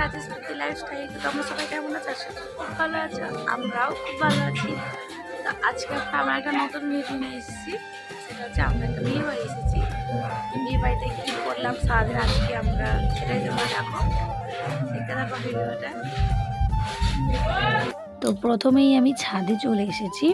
Rajasthani lifestyle. তোমরা সবাই কেমন আছো? আশা করি খুব ভালো আছো, আমরাও খুব ভালো আছি। তো আজকে আমরা একটা নতুন ভিডিও নিয়ে এসেছি, সেটা হচ্ছে আমরা একটা বিয়ে বাড়ি এসেছি। বিয়ে বাড়িতে কী করলাম সারাদিন আজকে আমরা সেটাই তোমরা দেখো, দেখতে থাকো ভিডিওটা। তো প্রথমেই আমি ছাদে চলে এসেছি,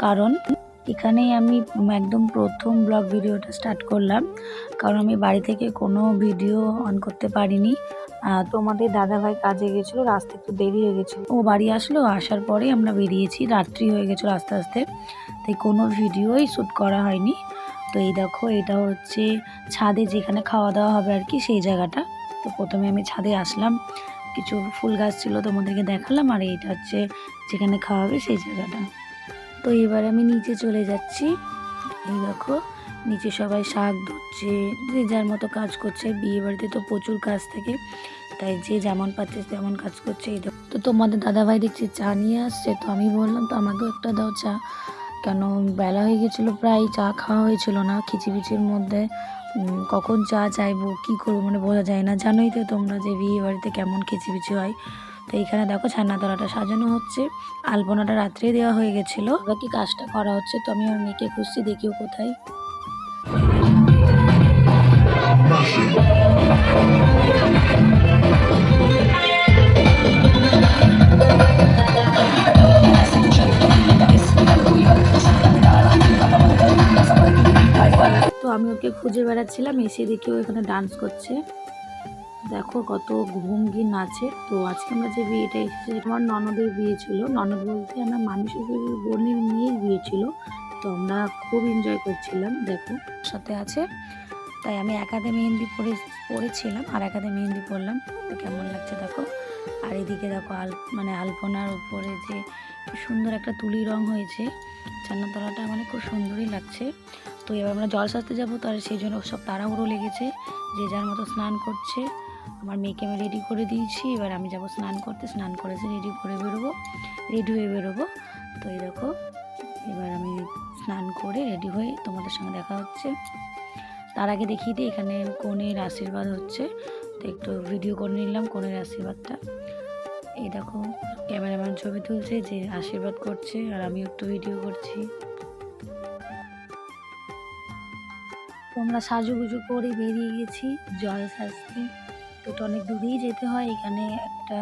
কারণ এখানেই আমি একদম প্রথম ব্লগ ভিডিওটা স্টার্ট করলাম। কারণ আমি বাড়ি থেকে কোনো ভিডিও অন করতে পারিনি। তোমাদের দাদাভাই কাজে গেছিলো, রাস্তা একটু দেরি হয়ে গেছিলো, ও বাড়ি আসলো, আসার পরেই আমরা বেরিয়েছি, রাত্রি হয়ে গেছিলো আস্তে আস্তে, তাই কোনো ভিডিওই শ্যুট করা হয়নি। তো এই দেখো, এটা হচ্ছে ছাদে যেখানে খাওয়া দাওয়া হবে আর কি, সেই জায়গাটা। তো প্রথমে আমি ছাদে আসলাম, কিছু ফুল গাছ ছিল তোমাদেরকে দেখালাম, আর এইটা হচ্ছে যেখানে খাওয়া হবে সেই জায়গাটা। তো এবার আমি নিচে চলে যাচ্ছি। এই দেখো, নিচে সবাই শাক ধুচ্ছে, যে যার মতো কাজ করছে। বিয়ে বাড়িতে তো প্রচুর কাজ থাকে, তাই যে যেমন পাচ্ছে তেমন কাজ করছে। এই দেখো, তো তোমাদের দাদাভাই দেখছি চা নিয়ে আসছে, তো আমি বললাম তো আমাকেও একটা দাও চা, কেন বেলা হয়ে গেছিলো, প্রায় চা খাওয়া হয়েছিল না। খিচিবিচির মধ্যে কখন চা চাইবো, কী করবো, মানে বোঝা যায় না। জানোই তো তোমরা যে বিয়ে বাড়িতে কেমন খিচিবিচি হয়। তো এইখানে দেখো ছানাতলাটা সাজানো হচ্ছে, আলপনাটা রাত্রে দেওয়া হয়ে গেছিলো, বাকি কাজটা করা হচ্ছে। তো আমি আমার মেয়েকে খুঁজছি, দেখিও কোথায়। তো আমি ওকে খুঁজে বেড়াচ্ছিলাম, এসে দেখি ও এখানে ডান্স করছে। দেখো কত ভঙ্গি নাচে। তো আজকে আমরা যে বিয়েটা এসেছি, আমার ননদের বিয়ে ছিল। ননদ বলতে আমার মামি শ্বশুরের বোনের মেয়ের বিয়ে ছিল। তো আমরা খুব এনজয় করছিলাম। দেখো সাথে আছে, তাই আমি একাতে মেহেন্দি পরেছিলাম আর একাতে মেহেন্দি পরলাম। তো কেমন লাগছে দেখো। আর এদিকে দেখো মানে আলপনার উপরে যে সুন্দর একটা তুলি রং হয়েছে, ছান্নাতলাটা মানে খুব সুন্দরই লাগছে। তো এবার আমরা জল সাজতে যাবো, তার সেই জন্য সব তাড়াহুড়ো লেগেছে, যে যার মতো স্নান করছে। আমার মেয়েকে আমি রেডি করে দিয়েছি, এবার আমি যাব স্নান করতে। স্নান করেছি, রেডি হয়ে বেরোবো। তো এই দেখো, এবার আমি স্নান করে রেডি হয়ে তোমাদের সঙ্গে দেখা হচ্ছে। তার আগে দেখিয়ে দিই, এখানে কনের আশীর্বাদ হচ্ছে, তো একটু ভিডিও করে নিলাম কনের আশীর্বাদটা। এই দেখো, ক্যামেরাম্যান ছবি তুলছে, যে আশীর্বাদ করছে, আর আমি একটু ভিডিও করছি। আমরা সাজুগুজু করে বেরিয়ে গেছি জল সাজতে। তো অনেক দূরেই যেতে হয়, এখানে একটা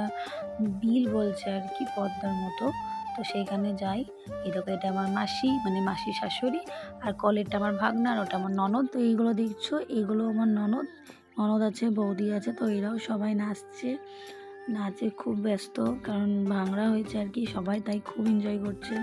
বিল বলছে আর কি, পদ্মার মতো, তো সেইখানে যাই। এই দেখো, এটা আমার মাসি, মানে মাসির শাশুড়ি, আর কলেরটা আমার ভাগনা, আর ওটা আমার ননদ। তো এইগুলো দেখছো, এইগুলো আমার ননদ আছে, বৌদি আছে। তো এরাও সবাই নাচে খুব ব্যস্ত, কারণ ভাঙড়া হয়েছে আর কি সবাই, তাই খুব এনজয় করছে।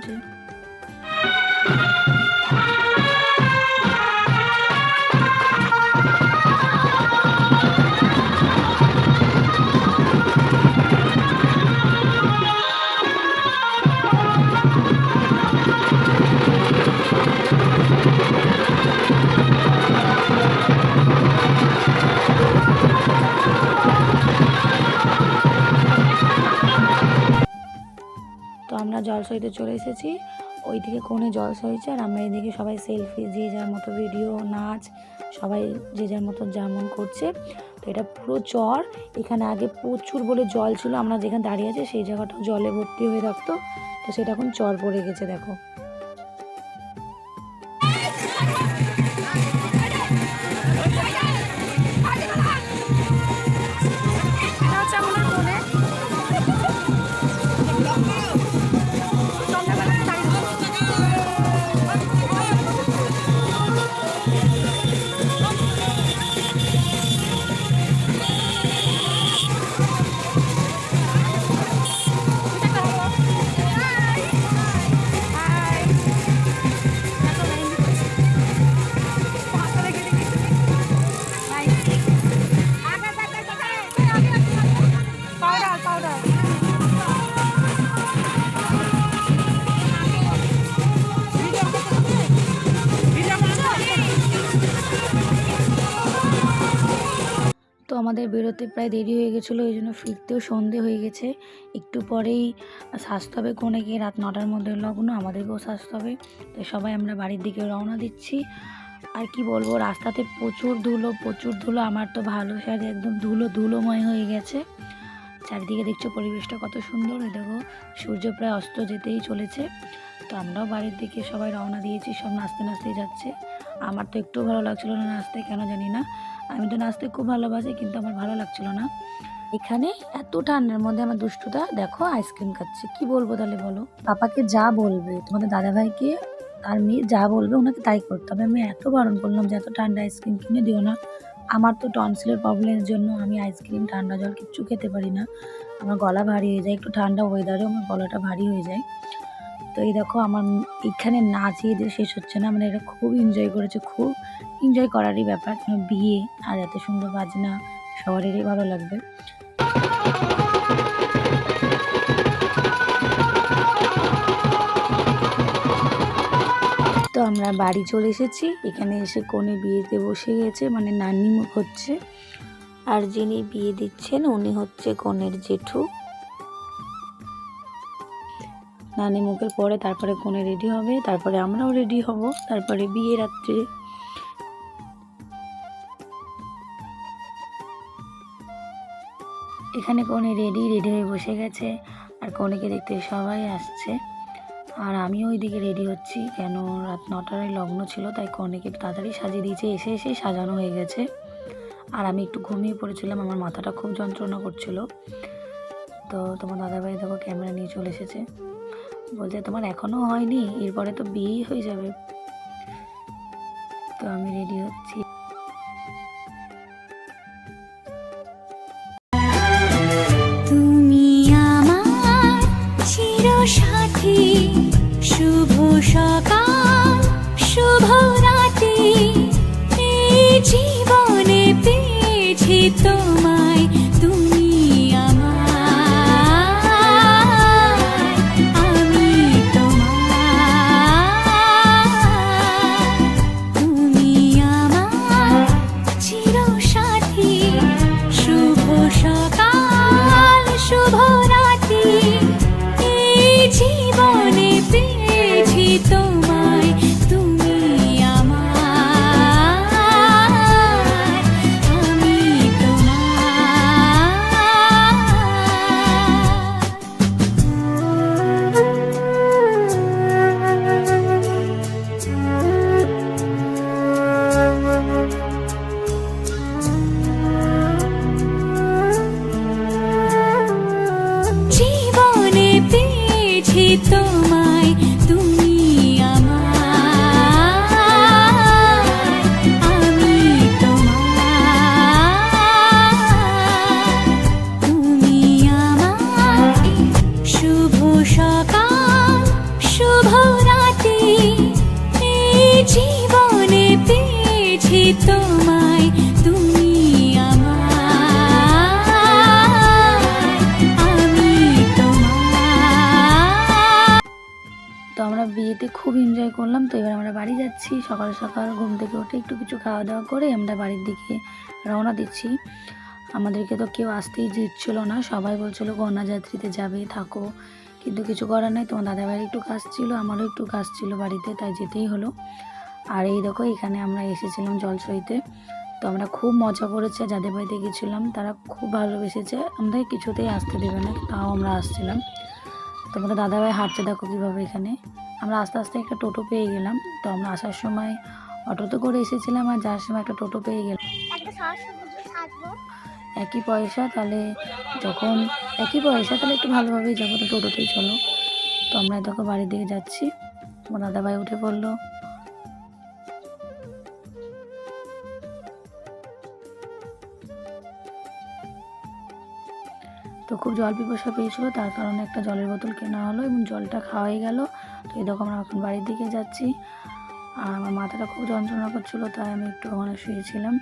তো আমরা জল সইতে চলে এসেছি, ওইদিকে কোণে জল সইছে, আর আমরা এদিকে সবাই সেলফি, যে যার মতো ভিডিও, নাচ, সবাই যে যার মতো যেমন করছে। তো এটা পুরো চর, এখানে আগে প্রচুর বলে জল ছিল, আমরা যেখানে দাঁড়িয়ে আছি সেই জায়গাটাও জলে ভর্তি হয়ে থাকতো, তো সেটা এখন চর পড়ে গেছে দেখো। তো আমাদের বেরোতে প্রায় দেরি হয়ে গেছিলো, ওই জন্য ফিরতেও সন্ধে হয়ে গেছে। একটু পরেই সাজতে হবে কনেকে, রাত 9টার মধ্যে লগ্ন, আমাদেরকেও সাজতে হবে। তো সবাই আমরা বাড়ির দিকে রওনা দিচ্ছি। আর কি বলবো, রাস্তাতে প্রচুর ধুলো। আমার তো ভালো শাড়ি একদম ধুলোময় হয়ে গেছে। চারিদিকে দেখছো পরিবেশটা কত সুন্দর। এই দেখো সূর্য প্রায় অস্ত যেতেই চলেছে। তো আমরাও বাড়ির দিকে সবাই রওনা দিয়েছি, সব নাচতে নাচতেই যাচ্ছে। আমার তো একটু ভালো লাগছিল না নাচতে, কেন জানি না। আমি তো নাচতে খুব ভালোবাসি, কিন্তু আমার ভালো লাগছিল না। এখানে এত ঠান্ডার মধ্যে আমার দুষ্টুটা দেখো আইসক্রিম খাচ্ছে। কি বলবো তাহলে বলো? পাপাকে যা বলবে, তোমাদের দাদাভাইকে আর মেয়ে যা বলবে ওনাকে তাই করতে হবে। আমি এত বারণ করলাম যে এত ঠান্ডা আইসক্রিম কিনে দিও না। আমার তো টনসিলের প্রবলেমের জন্য আমি আইসক্রিম, ঠান্ডা জল কিচ্ছু খেতে পারি না। আমার গলা ভারী হয়ে যায়, একটু ঠান্ডা ওয়েদারেও আমার গলাটা ভারী হয়ে যায়। তো এই দেখো আমার এখানে নাচিয়ে দিয়ে শেষ হচ্ছে না, মানে এটা খুব এনজয় করেছে, খুব এনজয় করারই ব্যাপার। বিয়ে আর এত সুন্দর বাজনা সবারই ভালো লাগবে। তো আমরা বাড়ি চলে এসেছি। এখানে এসে কনে বিয়েতে বসে গেছে, মানে নানি মুখ হচ্ছে। আর যিনি বিয়ে দিচ্ছেন উনি হচ্ছে কনের জেঠু। নানি মুখের পরে তারপরে কনে রেডি হবে, তারপরে আমরাও রেডি হব, তারপরে বিয়ে রাত্রে। এখানে কনে রেডি হয়ে বসে গেছে, আর কনেকে দেখতে সবাই আসছে। আর আমিও ওইদিকে রেডি হচ্ছি, কেন রাত 9টায় লগ্ন ছিল, তাই কনেকে তাড়াতাড়ি সাজিয়ে দিয়েছে। এসে সাজানো হয়ে গেছে। আর আমি একটু ঘুমিয়ে পড়েছিলাম, আমার মাথাটা খুব যন্ত্রণা করছিল। তো তোমার দাদাভাই দেখো ক্যামেরা নিয়ে চলে এসেছে, বলছে তোমার এখনও হয়নি, এরপরে তো বিয়েই হয়ে যাবে। তো আমি রেডি হচ্ছি। তুমি আমার চিরসাথী, শুভ সকাল শুভ রাতি, এই জীবনে পেয়েছি তোমায়, তুমি আমার, আমি তোমার। তুমি আমার চিরসাথী, শুভ সকাল শুভ রাতি, এই জীবনে পেয়েছি তোমায়, তুমি আমার, আমি জীবনে পেয়েছি তোমায়, তুমি আমার, আমি তোমার। তুমি আমার শুভ সকাল শুভ রাতি, এই জীবনে পেয়েছি তোমায়, তুমি তো আমরা বিয়েতে খুব এনজয় করলাম। তো এবার আমরা বাড়ি যাচ্ছি। সকাল সকাল ঘুম থেকে উঠে একটু কিছু খাওয়া দাওয়া করে আমরা বাড়ির দিকে রওনা দিচ্ছি। আমাদেরকে তো কেউ আসতেই দিচ্ছিল না, সবাই বলছিল কন্যাযাত্রীতে যাবে, থাকো। কিন্তু কিছু করার নেই, তোমার দাদাভাইয়ের একটু কাজ ছিল, আমারও একটু কাজ ছিল বাড়িতে, তাই যেতেই হলো। আর এই দেখো এখানে আমরা এসেছিলাম জলসইতে। তো আমরা খুব মজা করেছে, যাদের বাড়িতে গেছিলাম তারা খুব ভালোবেসেছে, আমাদের কিছুতেই আসতে দেবে না, তাও আমরা আসছিলাম। তোমাদের দাদাভাই হাঁটছে দেখো কীভাবে। এখানে আমরা আস্তে আস্তে একটা টোটো পেয়ে গেলাম। তো আমরা আসার সময় অটোতে করে এসেছিলাম, আর যাওয়ার সময় একটা টোটো পেয়ে গেলাম। একই পয়সা, তাহলে যখন একই পয়সা তাহলে একটু ভালোভাবেই যাবো, তো টোটোতেই চলো। তো আমরা দেখো বাড়ির দিকে যাচ্ছি, তোমার দাদাভাই উঠে পড়লো। তো খুব জল পিপাসা পেয়েছিলো, তার কারণে একটা জলের বোতল কেনা হলো এবং জলটা খাওয়াই গেল। তো এই দেখো আমরা এখন বাড়ির দিকে যাচ্ছি। আর আমার মাথাটা খুব যন্ত্রণা করছিলো, তাই আমি একটু ওখানে শুয়েছিলাম।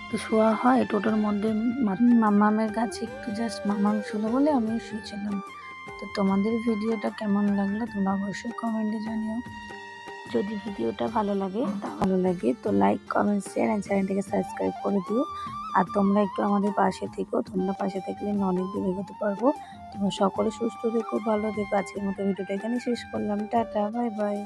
তো শোয়া হয় টোটোর মধ্যে, মামামের কাছে একটু জাস্ট মামাম ছিল বলে আমি শুয়েছিলাম। তো তোমাদের ভিডিওটা কেমন লাগলো তোমরা অবশ্যই কমেন্টে জানিও। যদি ভিডিওটা ভালো লাগে তো লাইক কমেন্ট শেয়ার আর চ্যানেলটাকে সাবস্ক্রাইব করে দিও। আর তোমরা একটু আমাদের পাশে থেকো, তোমরা পাশে থাকলে আমি অনেক দূর এগোতে পারবো। তোমরা সকলে সুস্থ থেকো, ভালো থেকো। আজকের মতো ভিডিওটা এখানে শেষ করলাম। Tata, bye bye.